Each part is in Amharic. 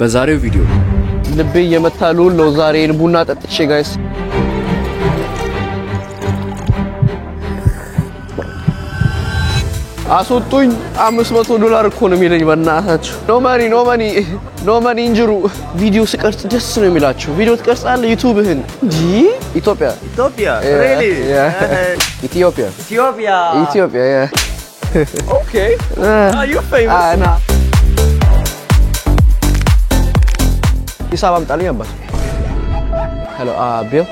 በዛሬው ቪዲዮ ልቤ የመታሉ ነው ዛሬን ቡና ጠጥቼ ጋይስ አስወጡኝ $500 እኮ ነው የሚለኝ በእናታችሁ ኖ ማኒ እንጅሩ ቪዲዮ ስቀርጽ ደስ ነው የሚላችሁ ቪዲዮ ትቀርጻለህ ዩቲዩብህን እንጂ ኢትዮጵያ really ኢትዮጵያ yeah okay are you famous ሂሳብ አምጣልኝ አባስ ሄሎ ቢል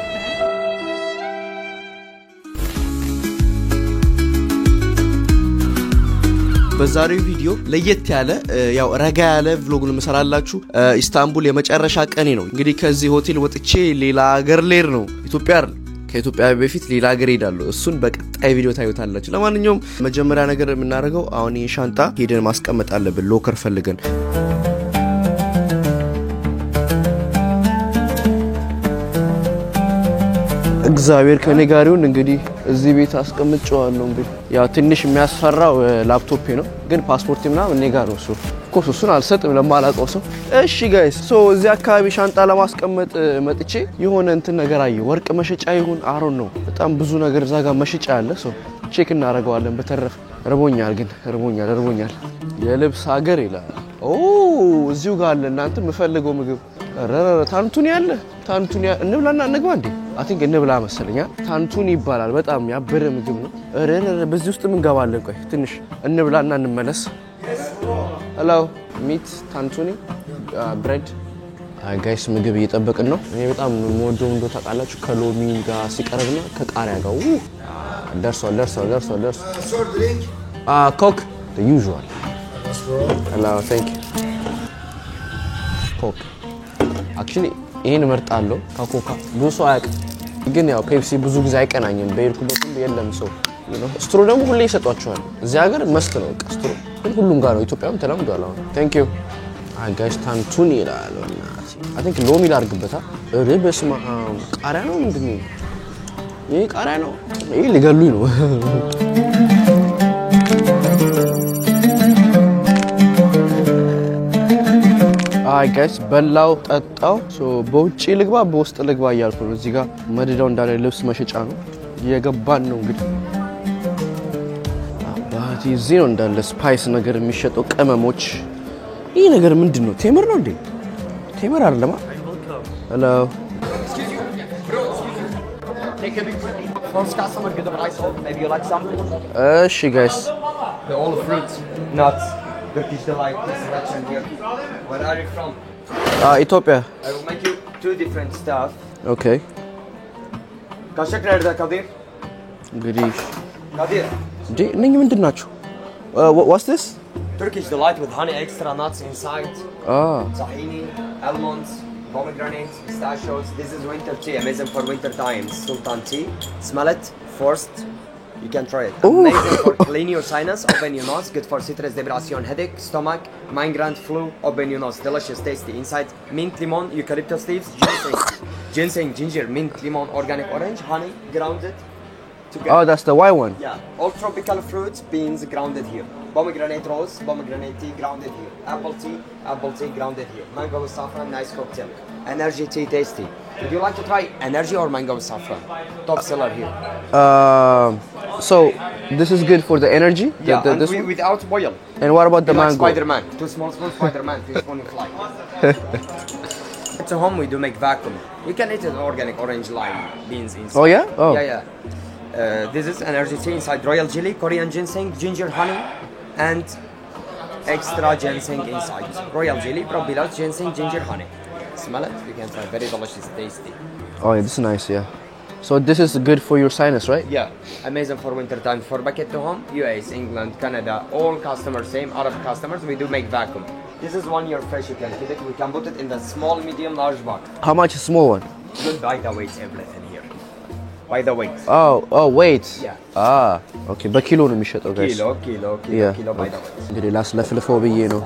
በዛሬው ቪዲዮ ለየት ያለ ያው ረጋ ያለ vlog ነው መሰራላችሁ ኢስታንቡል የመጨረሻ ቀኔ ነው እንግዲህ ከዚህ ሆቴል ወጥቼ ሌላ ሀገር ሌር ነው ኢትዮጵያ አይደል ከኢትዮጵያ በፊት ሌላ ሀገር ሄዳለሁ እሱን በቀጣይ ቪዲዮ ታዩታላችሁ ለማንኛውም መጀመሪያ ነገር የምናደርገው አሁን ይሄ ሻንጣ ሄደን ማስቀመጥ አለብን ሎከር ፈልገን እግዚአብሔር ከኔ ጋር ይሁን እንግዲህ እዚህ ቤት አስቀምጬዋለሁ እንግዲህ ያው ትንሽ የሚያስፈራው ላፕቶፕ ነው ግን ፓስፖርት ምናምን እኔ ጋር ነው እሱን አልሰጥም ለማላውቀው ሰው እሺ ጋይስ እዚህ አካባቢ ሻንጣ ለማስቀመጥ መጥቼ የሆነ እንትን ነገር አየሁ ወርቅ መሸጫ ይሁን አሮን ነው በጣም ብዙ ነገር እዛ ጋር መሸጫ አለ ቼክ እናደርገዋለን በተረፈ ርቦኛል የልብስ ሀገር ይላል እዚሁ ጋር አለ እናንተ የምፈልገው ምግብ ታንቱኒ እንብላና እንግባ እንዴ I think እንብላ መሰለኛ ታንቱኒ ይባላል በጣም ያበረ ምግብ ነው በዚህ ውስጥ ምን ገባለን ቆይ ትንሽ እንብላና እንመለስ hello meat ታንቱኒ bread ጋይስ ምግብ እየጠበቅን ነው እኔ በጣም የምወደው እንደው ታውቃላችሁ ከሎሚ ጋር ሲቀርብና ከቃሪያ ጋር ደርሷል coke the usual hello thank you coke actually ይሄን መርጣለሁ ከኮካ ብዙ አያቅ ግን ያው ፔፕሲ ብዙ ጊዜ አይቀናኝም በይርኩበት ሁሉ የለም ስትሮ ደግሞ ሁሌ ይሰጧቸዋል እዚህ ሀገር መስት ነው ስትሮ ግን ሁሉም ጋር ነው ኢትዮጵያም ተለምዷል አሁን thank you ጋይስ ታንቱኒ ይላል I think ሎሚ ላርግበታ በስማ ቃሪያ ነው ምንድነው ይሄ ቃሪያ ነው ይሄ ሊገሉኝ ነው guys በላው ጠጣው በውጪ ልግባ በውስጥ ልግባ እያልኩ ነው እዚህ ጋር መድዳው እንዳለ ልብስ መሸጫ ነው የገባን ነው እንግዲህ አባቲ እዚህ ነው እንዳለ ስፓይስ ነገር የሚሸጠው ቅመሞች ይሄ ነገር ምንድነው ቴምር ነው እንዴ ቴምር አይደለም hello First customer get the rice hot. Maybe you like something? እሺ guys All the fruits, nuts. Turkish delight this selection here. Where are you from? Ethiopia. I will make you two different stuff. Okay. Kaşık nerede Kadir? እንግዲህ Kadir. እነኚህ ምንድን ናቸው? What's this? Turkish delight with honey extra nuts inside. Tahini, almonds, pomegranates, pistachios. This is winter tea, amazing for winter times. Sultan tea. Smell it first. You can try it. Amazing for clean your sinus, open your nose, good for citrus depression, headache, stomach, migraine, flu, open your nose. Delicious, tasty. Inside mint, lemon, eucalyptus leaves, ginseng, ginger, mint, lemon, organic orange, honey, grounded together. Oh, that's the white one. Yeah. All tropical fruits, beans grounded here. Pomegranate rose, pomegranate tea grounded here. Apple tea grounded here. Mango with saffron, nice cocktail. Energy tea, tasty. Would you like to try energy or mango with saffron? Top seller here. So this is good for the energy? Yeah, without boil. And what about the like mango? Spider-Man. 2 small spoons, Spider-Man. 2 spoons fly. At home we do make vacuum. You can eat an organic orange lime beans inside. Oh yeah? Oh. Yeah. This is energy tea inside royal jelly, Korean ginseng, ginger honey, and extra ginseng inside. Royal jelly, probiotics, ginseng, ginger honey. Smell it? You can try. Very delicious, tasty. Oh yeah, this is nice, yeah. So this is good for your sinus, right? Yeah, amazing for winter time. For back at home, US, England, Canada, all customers, same Arab customers, we do make vacuum. This is 1 year fresh, you can keep it. We can put it in the small, medium, large box. How much is small one? Good by the weight, everything here. By the weight. Oh, weight. Yeah. Okay, በኪሎ ነው የሚሸጠው guys. Kilo by the weight. እንግዲህ ላስለፍልፈው ብዬ ነው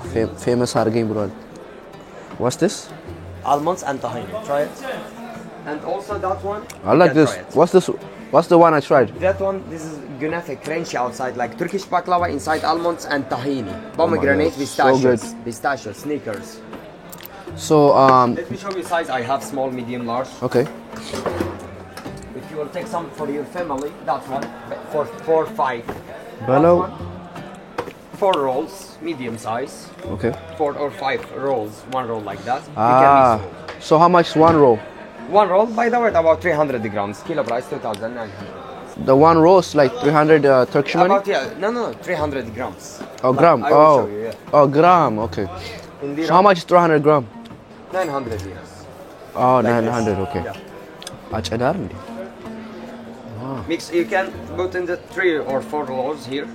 ፌመስ አድርገኝ ብሏል. What's this? Almonds and tahini. Try it. And also that one. I like this. What's the one I tried? That one, this is gunafe crunchy outside, like Turkish baklava inside almonds and tahini. Pomegranate, pistachios, so pistachios, Snickers. So Let me show you size. I have small, medium, large. okay. If you will take some for your family, that one for 4, 5. Below. 4 rolls, medium size. Okay. 4 or 5 rolls, 1 roll like that. You Ah. can mix So how much is one roll? it. 1 roll, by the way, about 300 grams. Kilo price 2,900. The one roll is like 300 Turkish money. About no, 300 grams. Oh, gram. I will Oh. show you, yeah. Oh, gram. Okay. In So dirham, how much is 300 gram? 900 years. Oh, Like 900. this. Okay. Yeah. አጨዳር እንዴ? Mix. You can put in the 3 or 4 rolls here.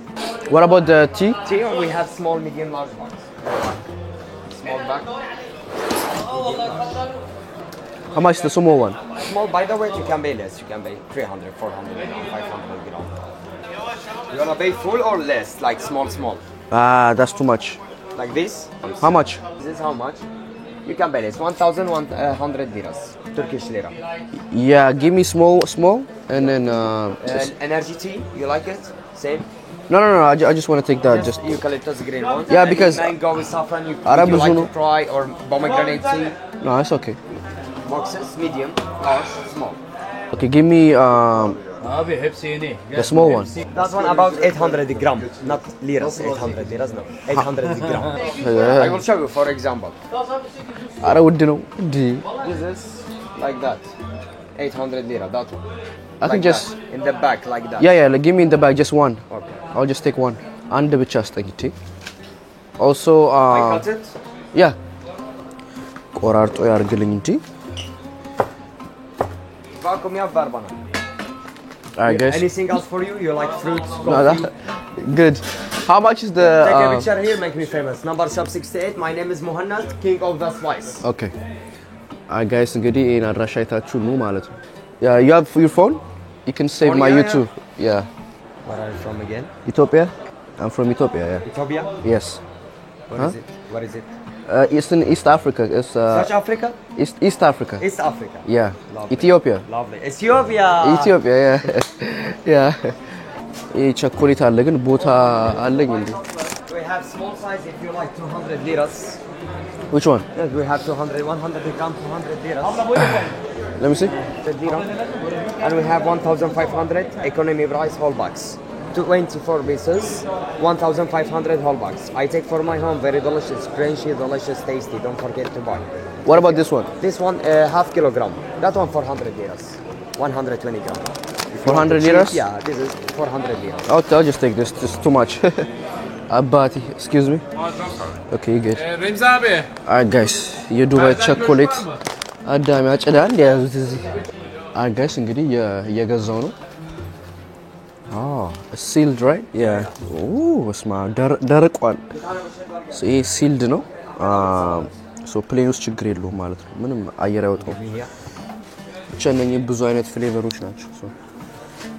What about the tea? Here we have small, medium, large ones. Small bag. How much is the small one? Small, by the way, you can pay less. You can pay 300, 400 gram, 500 gram. You wanna pay full or less? Like small. Ah, that's too much. Like this. How much? This is how much? You can pay less. 1,100 dirhams. Turkish lira. Yeah, give me small, and then And energy tea, you like it? Same. no, I just want to take that. Just Eucalyptus green one. Yeah, And because- mango with saffron. You, Arab would you like Zulu. to try or pomegranate tea? no, it's okay. Boxes, medium, large, small. Okay, give me Abi hepsi yeni. the small one. That one about 800 gram, not liras. 800 liras, no. 800 gram. I will show you, for example. አረ ውድ ነው እንዴ? This is like that. 800 lira, that one. I can Like just that. In the back, like that. yeah, like, give me in the bag just one. Okay. I'll just take one. አንድ ብቻ አስጠኝ tea. Also I cut it. yeah. ቆራርጦ ያርግልኝ እንጂ Vacuum ya barbana. I guess Anything else for you? You like fruits, no, coffee? that, good. How much is the Take a picture here, make me famous. Number shop 68. My name is Muhannad, king of the spice. okay. guys እንግዲህ ይሄን አድራሻ አይታችሁ ነው ማለት ነው. Yeah, you have your phone? You can save Phone, my yeah, YouTube. Yeah. Where are you from again? Ethiopia? I'm from Ethiopia, yeah. Ethiopia? Yes. What is it? What is it? It's in East Africa. It's South Africa? East Africa. East Africa. Yeah. Lovely. Ethiopia. Lovely. Ethiopia! Ethiopia, yeah. Yeah. ይሄ ቸኮሌት አለ ግን ቦታ አለኝ እንዴ? We have small size if you like 200 liras. Which one? Yes, we have 200, 100 gram, 200 liras. Let me see. The dirham. And we have 1,500 economy price whole box. 24 pieces, 1,500 whole box. I take for my home, very delicious, crunchy, delicious, tasty. Don't forget to buy. What about this one? This one, half kilogram. That one 400 liras. 120 gram. If you want 400 to cheap, liras? Yeah, this is 400 liras. I'll just take this. This is too much. Abati, excuse me. Okay, good. Remzi abi. Alright guys, የዱባይ ቸኮሌት አዳሚ አጨዳ እንደያዙት እዚህ። Alright guys, እንግዲህ እየገዛው ነው። sealed right? Yeah. በስማ ደርቋል። ይሄ sealed ነው። ሶ ፕሌን ውስጥ ችግር የለውም ማለት ነው። ምንም አየር አይወጣውም። ብቻ እነኚህ ብዙ አይነት ፍሌቨሮች ናቸው። ሶ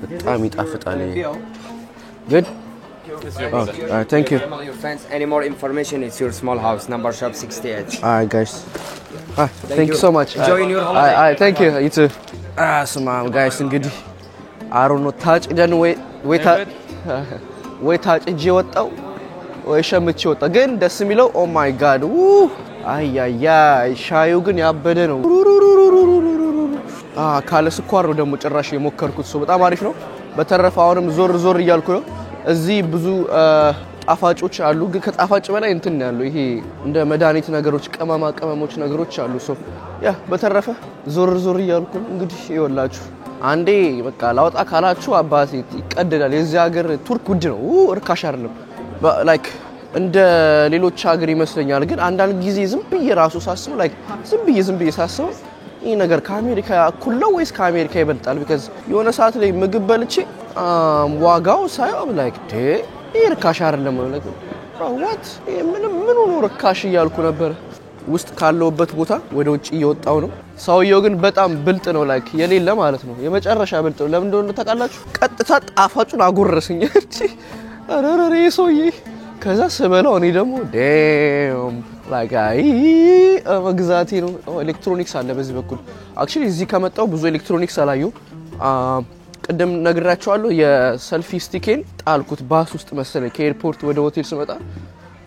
በጣም ይጣፍጣል። Good? Oh, thank you. Your fans, any more information, it's your small house, number shop 68. Alright guys. Thank you so much. Enjoy your holiday. Thank you. You too. ስማ guys እንግዲህ አሮን ነው ታጭደን ወይ ታጭጄ ወጣው ወይ ሸምቼ ወጣ። ግን ደስ የሚለው ኦ ማይ ጋድ አያያ ሻዩ ግን ያበደ ነው። ካለ ስኳር ነው ደግሞ ጭራሽ የሞከርኩት። ሰው በጣም አሪፍ ነው። በተረፈ አሁንም ዞር እያልኩ ነው። እዚህ ብዙ ጣፋጮች አሉ። ግን ከጣፋጭ በላይ እንትን ያለው ይሄ እንደ መድኃኒት ነገሮች ቅመሞች ነገሮች አሉ። ሶ ያ በተረፈ ዞር እያልኩ እንግዲህ ይወላችሁ አንዴ በቃ ላውጣ ካላችሁ አባቴ ይቀደዳል። የዚህ ሀገር ቱርክ ውድ ነው፣ እርካሽ አይደለም። ላይክ እንደ ሌሎች ሀገር ይመስለኛል። ግን አንዳንድ ጊዜ ዝም ብዬ ራሱ ሳስበው ላይክ ዝም ብዬ ሳስበው ይሄ ነገር ከአሜሪካ እኩል ነው ወይስ ከአሜሪካ ይበልጣል? ቢካዝ የሆነ ሰዓት ላይ ምግብ በልቼ ዋጋው ሳይው ላይክ ይሄ ርካሽ አይደለም ማለት ነው። ዋት ምን ሆኖ ርካሽ እያልኩ ነበር። ውስጥ ካለውበት ቦታ ወደ ውጪ እየወጣው ነው። ሰውየው ግን በጣም ብልጥ ነው፣ ላይክ የሌለ ማለት ነው። የመጨረሻ ብልጥ ነው። ለምን እንደሆነ ታውቃላችሁ? ቀጥታ ጣፋጩን አጎረሰኝ እንጂ አረረሬ ሰውዬ። ከዛ ስበላው እኔ ደግሞ ዴም ላይክ መግዛቴ ነው። ኤሌክትሮኒክስ አለ በዚህ በኩል። አክቹሊ እዚህ ከመጣው ብዙ ኤሌክትሮኒክስ አላየው። ቀደም ነግራችኋለሁ። የሰልፊ ስቲኬን ጣልኩት ባስ ውስጥ መሰለኝ ከኤርፖርት ወደ ሆቴል ስመጣ።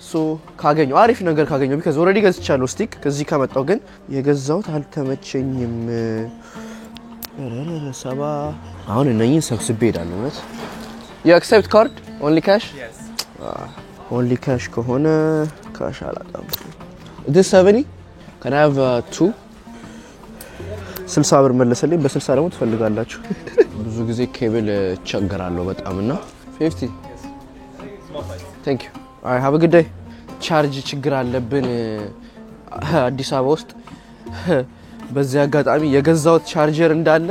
ሶ ካገኘው አሪፍ ነገር ካገኘው because already ገዝቻለሁ ስቲክ ከዚህ ከመጣው ግን የገዛውት አልተመቸኝም ሰባ አሁን እነኚህን ሰብስቤ ሄዳለሁ ማለት you accept card only cash Yes. only cash ከሆነ cash አላጣም this 70 can I have 2 60 ብር መለሰልኝ በ60 ደግሞ ትፈልጋላችሁ ብዙ ጊዜ ኬብል ቸገራለሁ በጣምና 50 thank you I have a good day charge ችግር አለብን አዲስ አበባ ውስጥ በዚህ አጋጣሚ የገዛውት ቻርጀር እንዳለ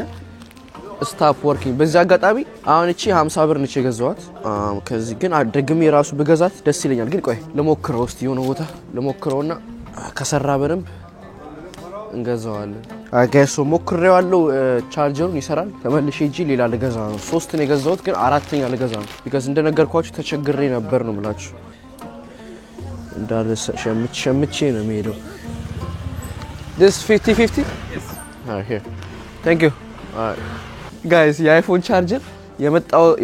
ስታፕ ወርኪንግ በዚህ አጋጣሚ አሁን እቺ 50 ብር ነች የገዛዋት ከዚህ ግን ደግሜ ራሱ በገዛት ደስ ይለኛል ግን ቆይ ለሞክረው እስቲ የሆነ ቦታ ለሞክረውና ከሰራ በደንብ እንገዛዋለን አጋይሶ ሞክሬዋለሁ ቻርጀሩን ይሰራል ተመልሼ እጂ ሌላ ለገዛ ነው 3 ነው የገዛሁት ግን አራተኛ ለገዛ ነው because እንደነገርኳችሁ ተቸግሬ ነበር ነው ብላችሁ እንዳለ ሸምቼ ነው የሚሄደው this 50 yes here thank you guys የአይፎን ቻርጀር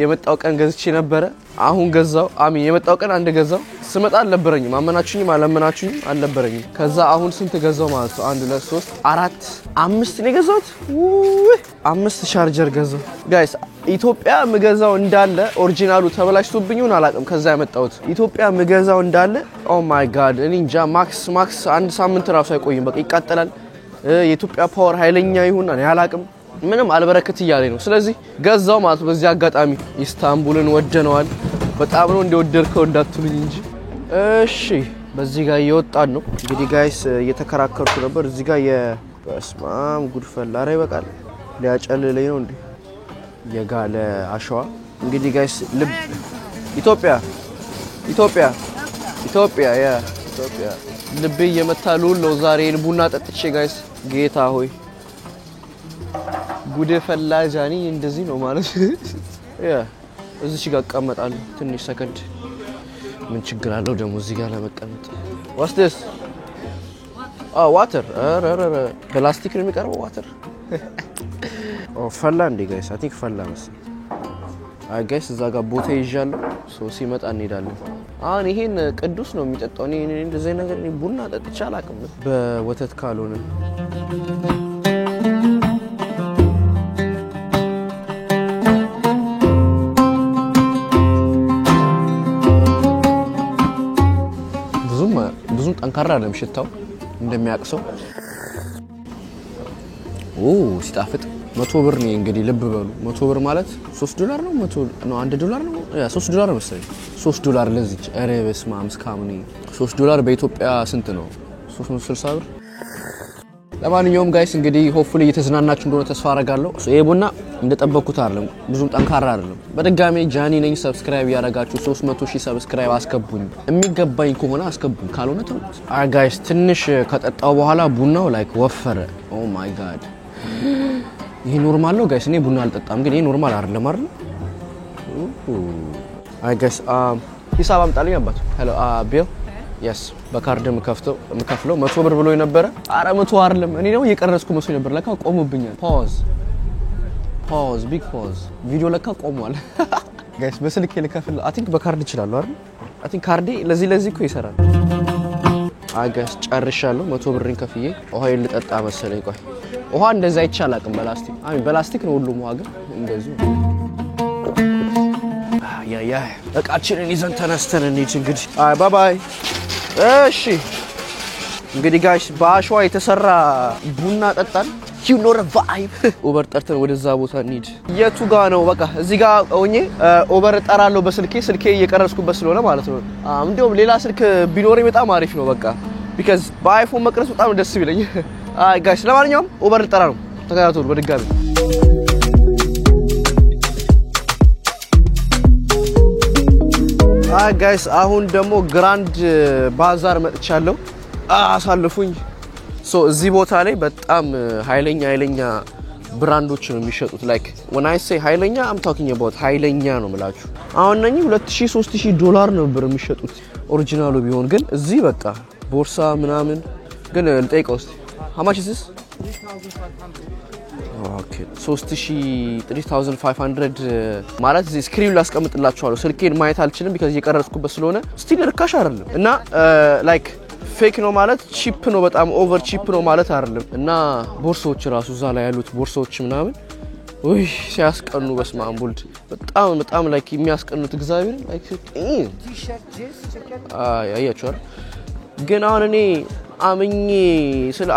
የመጣው ቀን ገዝቼ ነበር አሁን ገዛው አሚን የመጣው ቀን አንድ ገዛው ስመጣ አልነበረኝም አመናችሁኝም አላመናችሁኝም አልነበረኝም ከዛ አሁን ስንት ገዛው ማለት ነው 1 2 3 4 5 ነው ገዛውት 5 ቻርጀር ገዛው guys ኢትዮጵያ ምገዛው እንዳለ ኦሪጂናሉ ተበላሽቶብኝ ሆነ አላቀም ከዛ ያመጣውት ኢትዮጵያ ምገዛው እንዳለ ኦ ማይ ጋድ እኔ እንጃ ማክስ አንድ ሳምንት ራሱ አይቆይም በቃ ይቃጠላል የኢትዮጵያ ፓወር ኃይለኛ ይሁን እኔ አላቀም ምንም አልበረከት ይያለኝ ነው ስለዚህ ገዛው ማለት በዚህ አጋጣሚ ኢስታንቡልን ወደነዋል በጣም ነው እንደወደድከው እንዳትሉኝ እንጂ እሺ በዚህ ጋር እየወጣን ነው እንግዲህ ጋይስ እየተከራከርኩ ነበር እዚህ ጋር የበስማም ጉድፈላ ላይ በቃል ሊያጨልለኝ ነው እንዴ የጋለ አሸዋ እንግዲህ ጋይስ ልብ ኢትዮጵያ ልብ እየመታሉ ነው ዛሬ ቡና ጠጥቼ ጋይስ ጌታ ሆይ ጉድፈላ ጃኒ እንደዚህ ነው ማለት ያ እዚህ ጋር ቀመጣለሁ ትንሽ ሰከንድ ምን ችግር አለው ደግሞ እዚህ ጋር ለመቀመጥ what's this water ፕላስቲክ ነው የሚቀርበው water ፈላ እንዴ ጋይስ አይ ቲንክ ፈላ መሰለኝ አይ ጋይስ እዛ ጋር ቦታ ይዣለሁ ሶ ሲመጣ እንሄዳለን አሁን ይሄን ቅዱስ ነው የሚጠጣው እኔ እንደዚህ ነገር ቡና ጠጥቼ አላውቅም በወተት ካልሆነ ብዙም ጠንካራ አይደለም ሽታው እንደሚያቅሰው ሲጣፍጥ 100 ብር ነው እንግዲህ ልብ በሉ 100 ብር ማለት $3 ነው $1 ነው ያ $3 መሰለኝ $3 ለዚህ አረ በስመ አብ ስካምኒ $3 በኢትዮጵያ ስንት ነው 360 ብር ለማንኛውም ጋይስ እንግዲህ ሆፕፉሊ እየተዝናናችሁ እንደሆነ ተስፋ አደርጋለሁ ይሄ ቡና እንደጠበቁት አይደለም ብዙም ጠንካራ አይደለም በድጋሜ ጃኒ ነኝ ሰብስክራይብ ያደረጋችሁ 300,000 ሰብስክራይብ አስከቡኝ የሚገባኝ ከሆነ አስከቡኝ ካልሆነ ተውት ጋይስ ትንሽ ከጠጣው በኋላ ቡናው ላይክ ወፈረ ኦ ማይ ጋድ ይሄ ኖርማል ነው ጋይስ እኔ ቡና አልጠጣም ግን ይሄ ኖርማል አይደለም አይደል ጋይስ ሂሳብ አምጣልኝ አባቱ ሄሎ ቢል yes በካርድ መከፍለው 100 ብር ብሎ ነበር አረ 100 አይደለም እኔ ነው እየቀረስኩ መስሎኝ ነበር ለካ ቆሙብኛል ፖዝ ቢግ ፖዝ ቪዲዮ ለካ ቆሟል ጋይስ በስልክ ልከፍል አይ ቲንክ በካርድ ይችላል አይደል አይ ቲንክ ካርዲ ለዚህ እኮ ይሰራል አይ ጋይስ ጨርሻለሁ 100 ብርን ከፍዬ ውሃ ልጠጣ መሰለኝ ቆይ ውሃ እንደዛ ይቻላልም በላስቲክ ነው ሁሉም ውሃ ግን እንደዚህ ያ እቃችንን ይዘን ተነስተን እንሂድ እንግዲህ ባይ ባይ እሺ እንግዲህ ጋይስ በአሸዋ የተሰራ ቡና ጠጣን you know the vibe ኦቨር ጠርተን ወደዛ ቦታ እንሂድ የቱ ጋር ነው በቃ እዚህ ጋር ሆኜ ኦቨር ጠራለሁ በስልኬ እየቀረስኩበት ስለሆነ ማለት ነው እንደውም ሌላ ስልክ ቢኖር በጣም አሪፍ ነው በቃ because በአይፎን መቅረጽ በጣም ደስ ይለኝ ጋይስ ለማንኛውም ኦቨር ጠራ ነው ተከታተሉ በድጋሚ ጋይስ አሁን ደግሞ ግራንድ ባዛር መጥቻለሁ አሳልፉኝ ሶ እዚህ ቦታ ላይ በጣም ኃይለኛ ብራንዶች ነው የሚሸጡት ላይክ when I say ኃይለኛ I'm talking about ኃይለኛ ነው ማለት አሁን ነኝ $2000-3000 ነበር የሚሸጡት ኦሪጂናሉ ቢሆን ግን እዚህ በቃ ቦርሳ ምናምን ግን ልጠይቀው እስቲ How much is this? 3,500. Okay. 3,500 ማለት እዚህ ስክሪን ላስቀምጥላችኋለሁ። ስልኬን ማየት አልችልም because እየቀረጽኩበት ስለሆነ ስቲል ርካሽ አይደለም እና ላይክ ፌክ ነው ማለት ቺፕ ነው በጣም ኦቨር ቺፕ ነው ማለት አይደለም እና ቦርሳዎች ራሱ እዛ ላይ ያሉት ቦርሳዎች ምናምን ወይ ሲያስቀኑ በስማም ቡልድ በጣም ላይክ የሚያስቀኑት እግዚአብሔር ላይክ ቲ-ሸርት ጂንስ ጃኬት አያችኋል ግን አሁን እኔ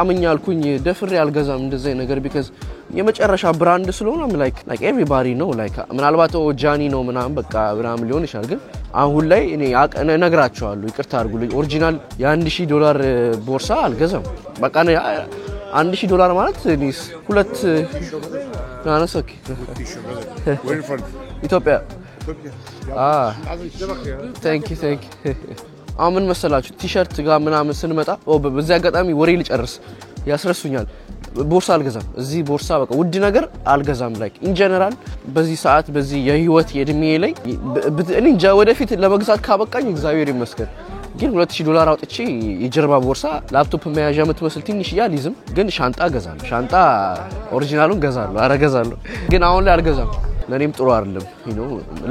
አመኝ አልኩኝ ደፍሬ አልገዛም እንደዚህ ነገር because የመጨረሻ ብራንድ ስለሆነ like everybody know like ምናልባት ጃኒ ነው ምናምን በቃ ምናምን ሊሆን ይችላል ግን አሁን ላይ እኔ ነግራቸዋለሁ ይቅርታ አድርጉልኝ ኦሪጂናል $1,000 ቦርሳ አልገዛም በቃ $1,000 ማለት እኔስ ሁለት ናነሰክ ኢትዮጵያ thank you አሁን መሰላችሁ ቲ-ሸርት ጋር ምናምን ስንመጣ በዚህ አጋጣሚ ወሬ ልጨርስ ያስረሱኛል ቦርሳ አልገዛም እዚህ ቦርሳ በቃ ውድ ነገር አልገዛም ላይክ ኢን ጀነራል በዚህ ሰዓት በዚህ የህይወት የእድሜ ላይ እኔ እንጃ ወደፊት ለመግዛት ካበቃኝ እግዚአብሔር ይመስገን ግን $2,000 አውጥቼ የጀርባ ቦርሳ ላፕቶፕ መያዣ የምትመስል ትንሽ ያሊዝም ግን ሻንጣ ገዛለሁ ሻንጣ ኦሪጂናሉን ገዛለሁ ግን አሁን ላይ አልገዛም ለኔም ጥሩ አይደለም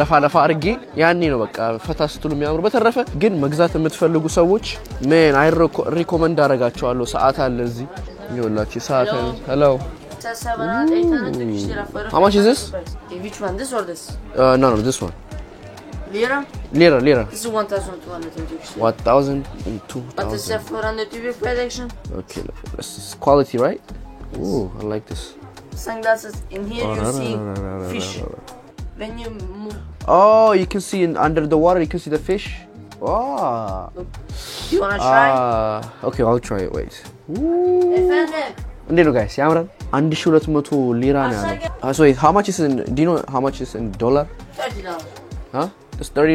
ለፋ አርጌ ያኔ ነው በቃ ፈታ ስትሉ የሚያምሩ በተረፈ ግን መግዛት የምትፈልጉ ሰዎች ምን አይ ሪኮመንድ አደርጋቸዋለሁ ሰዓት አለ እዚህ ይኸውላችሁ ሰዓት hello how much is this which one this or this no this one lira this is 1,200 1,200 but this is for under TV production okay this is quality right ooh I like this sunglasses in here you see fish when you move you can see under the water you can see the fish wow you want to try okay I'll try it wait እንዴት guys ያምራል 1,200 ሊራ ነው ያለው so how much is in do you know how much is in dollar $30 huh it's $30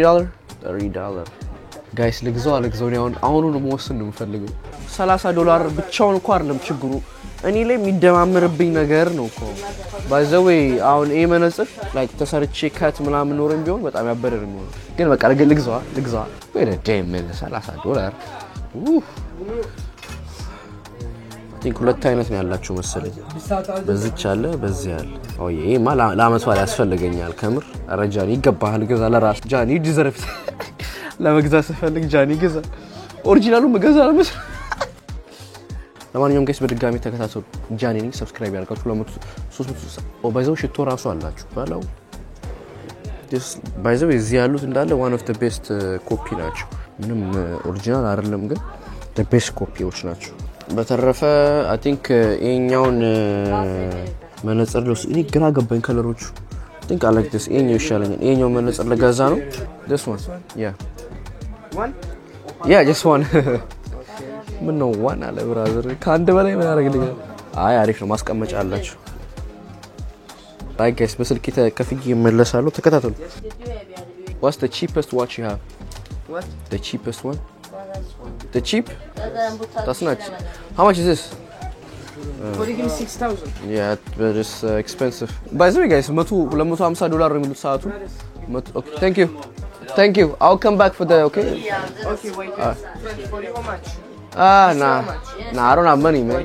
guys ልግዛው ነው አሁን ነው መወሰን ነው የምፈልገው $30 ብቻውን እንኳን አይደለም ችግሩ እኔ ላይ የሚደማምርብኝ ነገር ነው እኮ by the way አሁን መነጽር like ተሰርቼ ካት ምናምን ኖርም ቢሆን በጣም ያበደር ነው ግን በቃ ልግዛው ወይ ደም $30 ሁለት አይነት ነው ያላችሁ መሰለኝ በዚች አለ በዚህ አለ ይሄማ ለአመት በኋላ ያስፈልገኛል ከምር አረጃኒ ይገባሃል ገዛ ለራስ ጃኒ ዲዘርፍ ለመግዛት ፈልግ ጃኒ ገዛ ኦሪጂናሉ መገዛ ለምስ ለማንኛውም ጋይስ በድጋሚ ተከታተሉ ጃኒኒ ሰብስክራይብ ያርጋችሁ 300 ባይዘው ሽቶ ራሱ አላችሁ ባለው this ባይዘው እዚህ ያሉት እንዳለ one of the best ኮፒ ናቸው ምንም ኦሪጂናል አይደለም ግን the best ኮፒዎች ናቸው በተረፈ I think ይሄኛውን መነጽር ነው እኔ ግራ ገባኝ ከለሮቹ I think I like this ይሄኛው ይሻለኛል ይሄኛው መነጽር ለጋዛ ነው this one yeah just one ምን ነው ዋና ለብራዘር ካንድ በላይ ምን ያደርግልኛል አይ አሪፍ ነው ማስቀመጫ አላችሁ አይ ጋይስ በስልክ ተከፍዬ እመለሳለሁ ተከታተሉ what's the cheapest watch you have what the cheapest one the cheap that's not how much is this for you give me 6,000 yeah but it's expensive by the way guys $250 ነው የሚሉት ሰዓቱ okay thank you I'll come back for the okay wait for you how much nah I don't have money man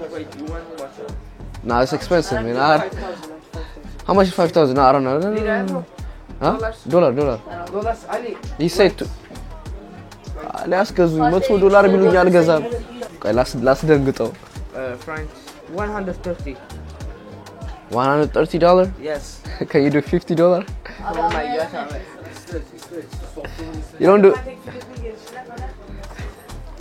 nah it's expensive man how much is 5,000 nah I don't know huh dollars Ali he said ሊያስገዙኝ $100 ቢሉኝ አልገዛም ቆይ ላስደንግጠው francs $130 yes can you do $50 oh my god you don't do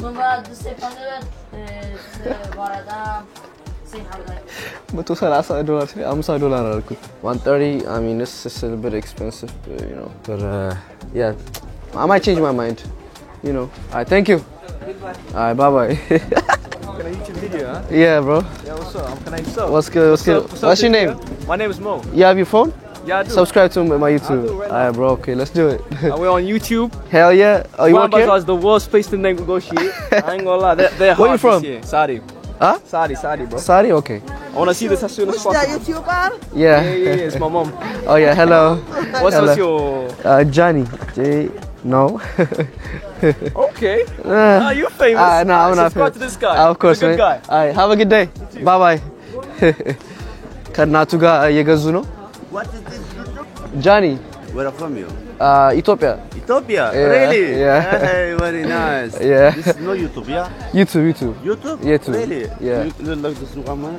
$130 $50 አልኩት 130 I mean this is a bit expensive you know but yeah I might change my mind you know thank you bye bye Can I YouTube video, huh? yeah bro Yeah, what's up? Can I sub? what's good what's your name My name is Mo. you have your phone Yeah, I do. subscribe to my YouTube I do, right alright bro okay let's do it We're on YouTube. hell yeah you work here is the worst place to negotiate. I ain't gonna lie. They're hard Where you from? this year. Saudi. huh Saudi, bro. Saudi okay I wanna see this as soon as possible. yeah Yeah, it's my mom. oh yeah hello What's Hello. your... Johnny No. Okay. You're famous. No, I'm not Subscribe to this guy. Of course, He's a good man. guy. Alright, have a good day. Bye bye. ከናቱ ጋር እየገዙ ነው Johnny. Where are from you? Ethiopia. Ethiopia? Yeah, Really? yeah. Hey, very nice. Yeah. This is no YouTube, yeah? YouTube. YouTube? YouTube. Really? Yeah. You look like this one, man?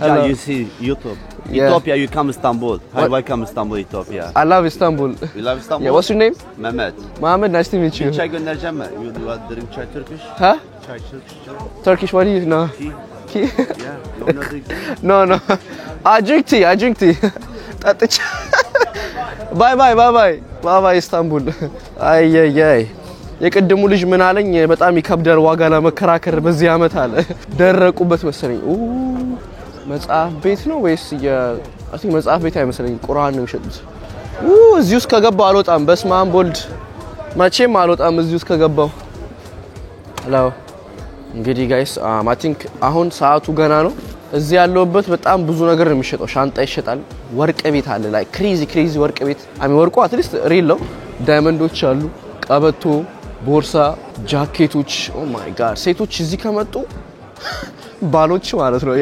Hello. You see YouTube. Yeah. Ethiopia, you come Istanbul. Hi, What? welcome Istanbul, Ethiopia. I love Istanbul. You love Istanbul? Yeah, what's your name? Mehmet. Mohammed, nice to meet you. Çay göndereceğim mi? You drink chai Turkish? Huh? Chai Turkish? Turkish, what do you know? Tea? Tea? Yeah. You wanna drink tea? No. I drink tea. Bye, Istanbul. Ay. የቅድሙ ልጅ ምን አለኝ በጣም ይከብዳል ዋጋ ለመከራከር በዚህ አመት አለ ደረቁበት መሰለኝ መጽሐፍ ቤት ነው ወይስ መጽሐፍ ቤት አይመስለኝ ቁርአን ነው የሚሸጡት እዚህ ውስጥ ከገባው አልወጣም በስማም ቦልድ መቼም አልወጣም እዚህ ውስጥ ከገባው ሄሎ እንግዲህ ጋይስ I think አሁን ሰዓቱ ገና ነው እዚህ ያለውበት በጣም ብዙ ነገር ነው የሚሸጠው ሻንጣ ይሸጣል ወርቅ ቤት አለ ላይ ክሬዚ ወርቅ ቤት ወርቁ አትሊስት ሪል ነው ዳይመንዶች አሉ ቀበቶ ቦርሳ ጃኬቶች ኦ ማይ ጋድ ሴቶች እዚህ ከመጡ ባሎች ማለት ነው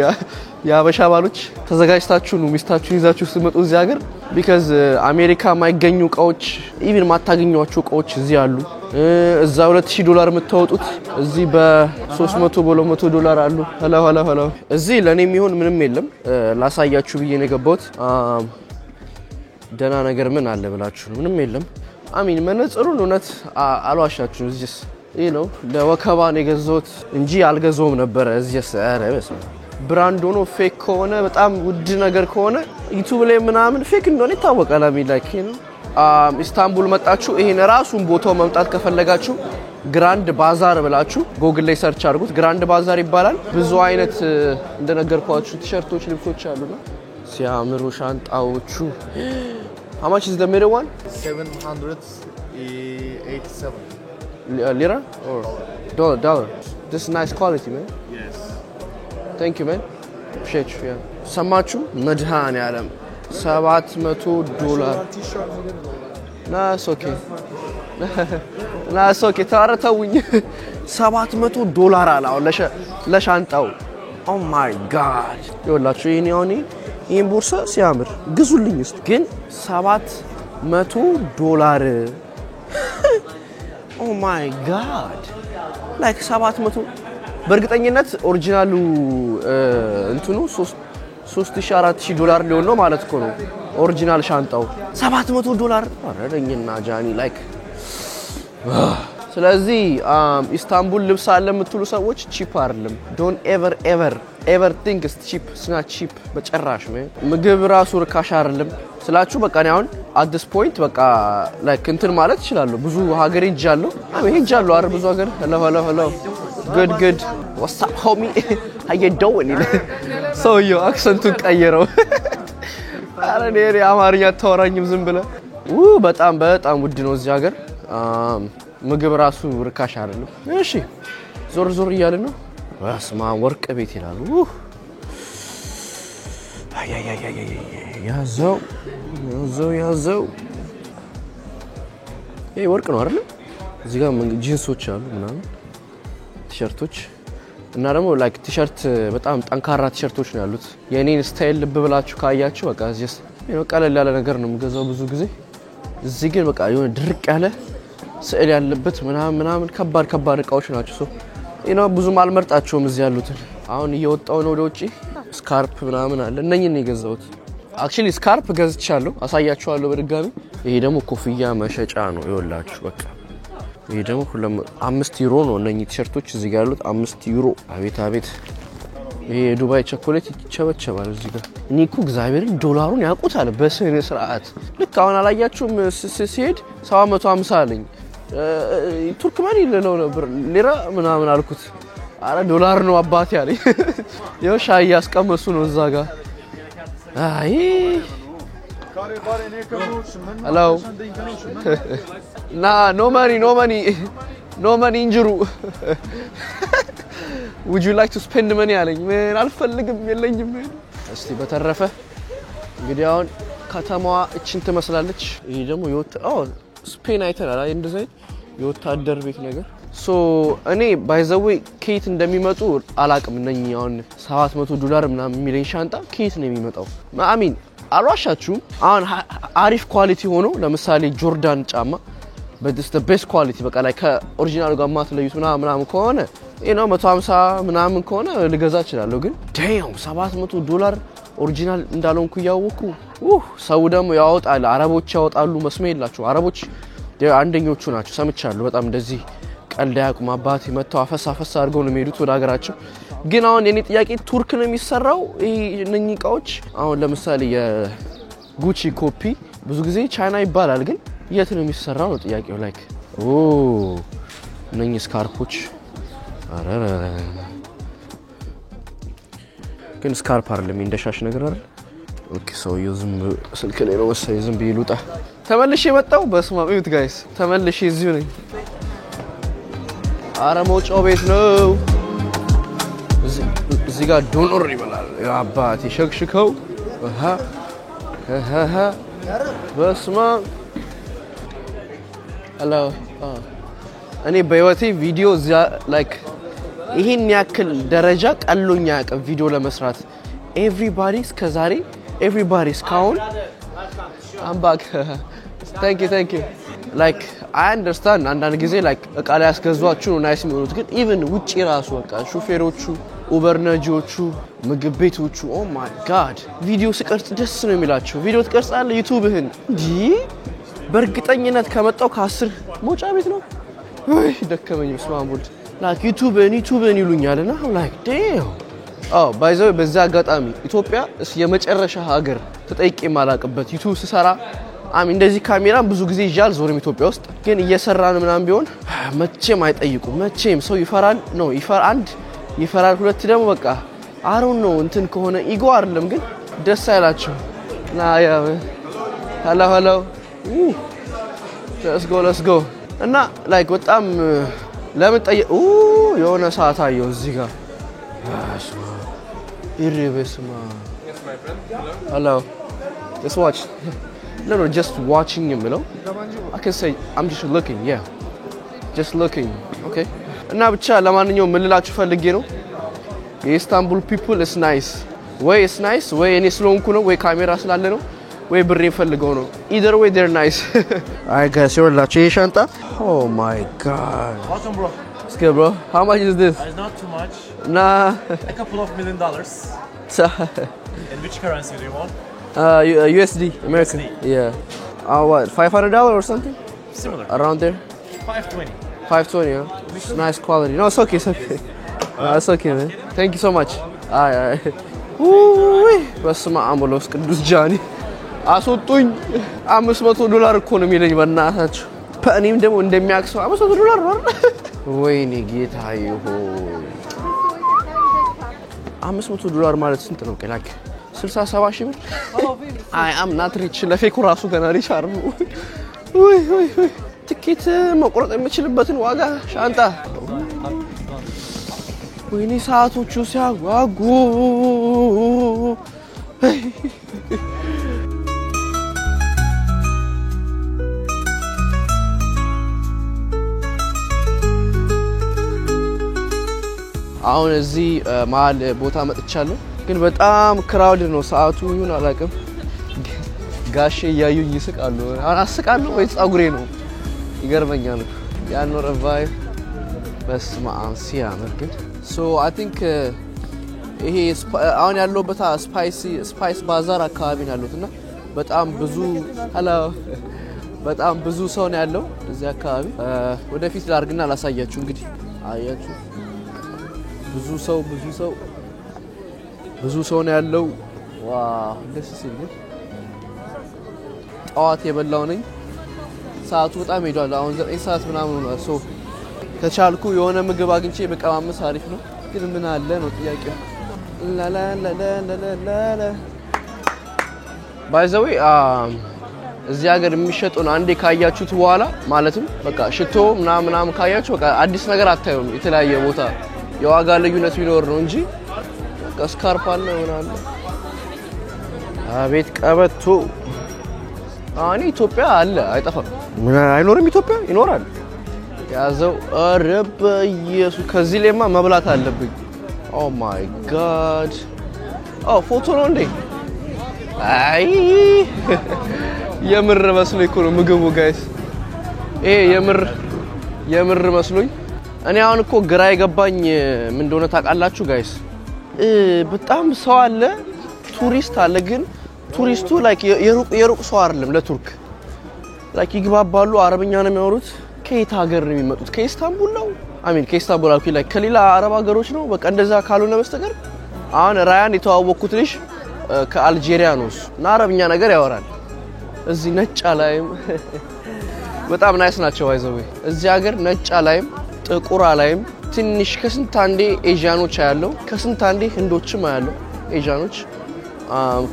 ያበሻ ባሎች ተዘጋጅታችሁ ነው ሚስታችሁን ይዛችሁ ስትመጡ እዚህ ሀገር because አሜሪካ ማይገኙ እቃዎች even ማታገኙዋቸው እቃዎች እዚህ አሉ እዛ $2000 የምታወጡት እዚህ በ300 $200 አሉ ሄሎ እዚህ ለኔ የሚሆን ምንም የለም ላሳያችሁ ብዬ ነው የገባሁት ደና ነገር ምን አለ ብላችሁ ምንም የለም አሚን መነጽሩን እውነት አልዋሻችሁ እዚህ ነው ለወከባ ነው የገዛሁት እንጂ አልገዛውም ነበር እዚህ አረበስ ብራንድ ሆኖ ፌክ ከሆነ በጣም ውድ ነገር ከሆነ ዩቲዩብ ላይ ምናምን ፌክ እንደሆነ ይታወቃል አሚን ላይክ ኢስታንቡል መጣችሁ ይሄን ራሱን ቦታው መምጣት ከፈለጋችሁ ግራንድ ባዛር ብላችሁ ጎግል ላይ ሰርች አድርጉት ግራንድ ባዛር ይባላል ብዙ አይነት እንደነገርኳችሁ ቲሸርቶች ልብሶች አሉና ሲያምሩ ሻንጣዎቹ How much is the middle one? 787 lira or dollar? This is nice quality, man. Yes. Thank you, man. Appreciate you. Yeah. ሰማችሁ መድሃኔ ዓለም $700 That's okay. That's okay. ታረተውኝ $700 አላው ለሻንጣው Oh my god. ይኸውላችሁ ይሄን ቦርሳ ሲያምር ግዙልኝ እስቲ ግን $700 Oh my god like 700 በርግጠኝነት ኦሪጂናሉ እንትኑ $3000-4000 ሊሆን ነው ማለት እኮ ነው ኦሪጂናል ሻንጣው $700 አረደኝና ጃኒ like ስለዚህ ኢስታንቡል ልብስ አለ የምትሉ ሰዎች ቺፕ አይደለም don't ever think it's cheap it's not cheap በጭራሽ ምግብ ራሱ ርካሽ አይደለም ስላችሁ በቃ ነው አሁን at this point በቃ like እንትን ማለት ይችላል ብዙ ሀገር ሄጃለሁ ሄጃለሁ አይደል ብዙ ሀገር hello good what's up homie how you doing so you accent ቀየረው አረ ነሪ አማርኛ ተወራኝም ዝም ብለ በጣም ውድ ነው እዚህ ሀገር ምግብ ራሱ ርካሽ አይደለም እሺ ዞር እያልን ነው ዋስማ ወርቅ ቤት ይላሉ ያዘው ይሄ ወርቅ ነው አይደል እዚህ ጋር ጂንሶች አሉ ምናምን ቲሸርቶች እና ደግሞ ላይክ ቲሸርት በጣም ጠንካራ ቲሸርቶች ነው ያሉት የኔን ስታይል ልብ ብላችሁ ካያችሁ በቃ እዚህ ቀለል ያለ ነገር ነው የምገዛው ብዙ ጊዜ እዚህ ግን በቃ የሆነ ድርቅ ያለ ስዕል ያለበት ምናምን ከባድ እቃዎች ናቸው ብዙም አልመርጣቸውም እዚህ ያሉት አሁን እየወጣው ነው ወደ ውጪ ስካርፕ ምናምን አለ እነኝን ነው የገዛሁት actually ስካርፕ ገዝቻለሁ አሳያችኋለሁ በድጋሚ ይሄ ደግሞ ኮፍያ መሸጫ ነው ይወላችሁ በቃ ይሄ ደግሞ €5 ነው እነኚህ ቲሸርቶች እዚህ ጋር ያሉት €5 አቤት ይሄ ዱባይ ቸኮሌት ይቸበቸባል እዚህ ጋር ኒኩ እግዚአብሔርን ዶላሩን ያውቁታል በስነ ስርዓት ልክ አሁን አላያችሁም ሲሄድ 750 አለኝ ቱርክማኒ ለለው ነበር ሊራ ምናምን አልኩት አረ ዶላር ነው አባቴ አለኝ ያው ሻይ ያስቀመሱ ነው እዛ ጋር አይ hello no money injuru would you like to spend money አለኝ ምን አልፈልግም የለኝም እስቲ በተረፈ እንግዲህ አሁን ከተማዋ እቺን ትመስላለች ይሄ ደግሞ ስፔን አይተናል እንደዚህ የወታደር ቤት ነገር ሶ እኔ ባይ ዘ ዌይ ኬት እንደሚመጡ አላቅም ነኝ አሁን $700 ምናምን ሚሊዮን ሻንጣ ኬት ነው የሚመጣው አሚን አልዋሻችሁም አሁን አሪፍ ኳሊቲ ሆኖ ለምሳሌ ጆርዳን ጫማ but it's the best quality በቃ ላይ ከኦሪጂናሉ ጋር ማትለዩት ምናምን ከሆነ $150 ምናምን ከሆነ ልገዛ እችላለሁ ግን damn $700 ኦሪጂናል እንዳልሆንኩ ያወኩ ሰው ደግሞ ያወጣል አረቦች ያወጣሉ መስመይላችሁ አረቦች አንደኞቹ ናቸው ሰምቻለሁ በጣም እንደዚህ ቀልድ ያቁም አባቴ መተው አፈሳ አድርገው ነው የሚሄዱት ወደ ሀገራቸው ግን አሁን የኔ ጥያቄ ቱርክ ነው የሚሰራው እነኚህ ቃዎች አሁን ለምሳሌ የጉቺ ኮፒ ብዙ ጊዜ ቻይና ይባላል ግን የት ነው የሚሰራው ነው ጥያቄው ላይክ እነኚህ ስካርፖች ግን ስካርፕ አይደለም እንደሻሽ ነገር አይደል ኦኬ ሶ ዩዝም ስልክ ላይ ነው ወሰይ ዝም ቢሉጣ ተመልሼ መጣው በስማም እዩት ጋይስ ተመልሼ እዚሁ ነኝ አረ መውጫው ቤት ነው እዚህ ጋር ዶኖር ይበላል አባቴ ሸክሽከው በስማም ሄሎ እኔ በህይወቴ ቪዲዮ ላይክ ይሄን ያክል ደረጃ ቀሎኛ ያቀ ቪዲዮ ለመስራት everybody እስከዛሬ everybody እስካሁን I'm back thank you like I understand አንዳንድ ጊዜ like እቃ ላይ ያስገዟችሁ ነው ናይስ የሚሆኑት ግን even ውጪ ራሱ በቃ ሹፌሮቹ ኡበር ነጂዎቹ ምግብ ቤቶቹ oh my god ቪዲዮ ስቀርጽ ደስ ነው የሚላቸው ቪዲዮ ትቀርጻለህ ዩቲዩብህን እንዴ በርግጠኝነት ከመጣው ከ10 መውጫ ቤት ነው ወይ ደከመኝ ስማምቡል like ዩቲዩብን ይሉኛልና like damn by the way በዛ አጋጣሚ ኢትዮጵያ የመጨረሻ ሀገር ተጠይቄ ማላቀበት ዩቲዩብ ስሰራ እንደዚህ ካሜራም ብዙ ጊዜ ይያል ዞርም ኢትዮጵያ ውስጥ ግን እየሰራን ምናምን ቢሆን መቼም አይጠይቁም መቼም ሰው ይፈራል ነው ይፈራል ሁለት ደግሞ በቃ አሮን ነው እንትን ከሆነ ኢጎ አይደለም ግን ደስ አይላችሁ ና ያ hello let's go እና like በጣም ለምን የሆነ ሰዓት አየው እዚህ ጋር ይርበስማ Yes my friend hello let's watch no just watching him below I can say I'm just looking just looking okay እና ብቻ ለማንኛውም ምልላችሁ ፈልጌ ነው የኢስታንቡል people is nice ወይ እኔ ስለሆንኩ ነው ወይ ካሜራ ስላለ ነው ወይ ብሬ ፈልገው ነው either way they're nice alright guys ይወላችሁ ይሄ ሻንጣ oh my god Welcome bro it's good bro how much is this it's not too much nah a couple of $1 million in which currency do you want USD American USD. Yeah what $500 or something similar around there 520 yeah it's nice quality no it's okay it's okay man thank you so much alright በስመ አብ ወወልድ ቅዱስ ጃኒ አስወጡኝ $500 እኮ ነው የሚለኝ በእናታችሁ እኔም ደግሞ እንደሚያክሰው $500 ነው ወይኔ ጌታዬ ሆይ $500 ማለት ስንት ነው ከላክ 67 ሺህ ብር I am not rich ለፌኩ ራሱ ገና ሪች አርሙ ወይ ትኬት መቆረጥ የምችልበትን ዋጋ ሻንጣ ወይኔ ሰዓቶቹ ሲያጓጉ አሁን እዚህ መሀል ቦታ መጥቻለሁ ግን በጣም ክራውድ ነው ሰዓቱ ይሁን አላውቅም ጋሼ ያዩኝ ይስቃሉ አስቃለሁ ወይ ጻጉሬ ነው ይገርመኛል ያኖር ቫይብ በስመ አብ ሲያምር ግን so I think ይሄ አሁን ያለውበት ስፓይስ ባዛር አካባቢ ነው ያለውትና በጣም ብዙ ሰው ነው ያለው እዚህ አካባቢ ወደፊት ላርግና ላሳያችሁ እንግዲህ አያችሁ ብዙ ሰው ነው ያለው ዋው ደስ ሲል ጣዋት የበላው ነኝ ሰዓቱ በጣም ሄዷል አሁን 9 ሰዓት ምናምን ነው ሶ ከቻልኩ የሆነ ምግብ አግኝቼ በቀማመስ አሪፍ ነው ግን ምን አለ ነው ጥያቄው ላላላላላላ by the way እዚህ ሀገር የሚሸጡን አንዴ ካያችሁት በኋላ ማለትም በቃ ሽቶ ምናምን ካያችሁ በቃ አዲስ ነገር አታዩም የተለያየ ቦታ የዋጋ ልዩነት ቢኖር ነው እንጂ በቃ ስካርፕ አለ ሆነ አለ አቤት ቀበቶ አኒ ኢትዮጵያ አለ አይጠፋም ምን አይኖርም ኢትዮጵያ ይኖራል ያዘው አረብ ኢየሱስ ከዚህ ለማ መብላት አለብኝ ኦ ማይ ጋድ ኦ ፎቶ ነው እንዴ አይ የምር መስሎኝ እኮ ነው ምግቡ ጋይስ የምር መስሎኝ እኔ አሁን እኮ ግራ ይገባኝ ምን እንደሆነ ታውቃላችሁ ጋይስ በጣም ሰው አለ ቱሪስት አለ ግን ቱሪስቱ ላይክ የሩቅ ሰው አይደለም ለቱርክ ላይክ ይግባባሉ አረብኛ ነው የሚያወሩት ከየት ሀገር ነው የሚመጡት ከኢስታንቡል ነው አሚን ከኢስታንቡል አልኩ ላይክ ከሌላ አረብ ሀገሮች ነው በቃ እንደዛ ካልሆነ በስተቀር አሁን ራያን የተዋወቅኩት ልጅ ከአልጄሪያ ነው እና አረብኛ ነገር ያወራል እዚህ ነጭ ላይም በጣም ናይስ ናቸው አይዘው እዚህ ሀገር ነጭ ላይም ጥቁር ላይም ትንሽ ከስንት አንዴ ኤዥያኖች ያለው ከስንት አንዴ ህንዶችም ያለው ኤዥያኖች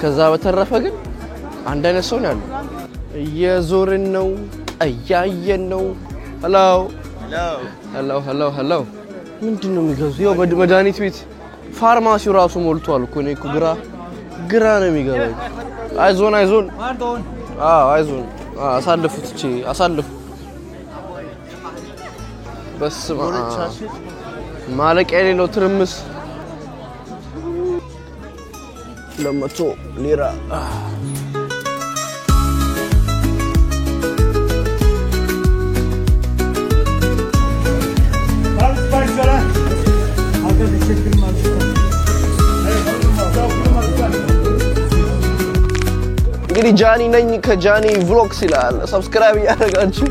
ከዛ በተረፈ ግን አንድ አይነት ሰው ነው ያለው የዞርን ነው አያየን ነው ሄሎ ምንድነው የሚገዙ ያው መድኃኒት ቤት ፋርማሲው ራሱ ሞልቷል እኮ ነው እኮ ግራ ነው የሚገባው አይዞን አይዞን አሳልፉት እቺ አሳልፉ በስመ አብ ማለቂያ የሌለው ትርምስ ለመቶ ሊራ እንግዲህ ጃኒ ነኝ ከጃኒ ቭሎግስ ይላል ሰብስክራይብ ያደርጋችሁ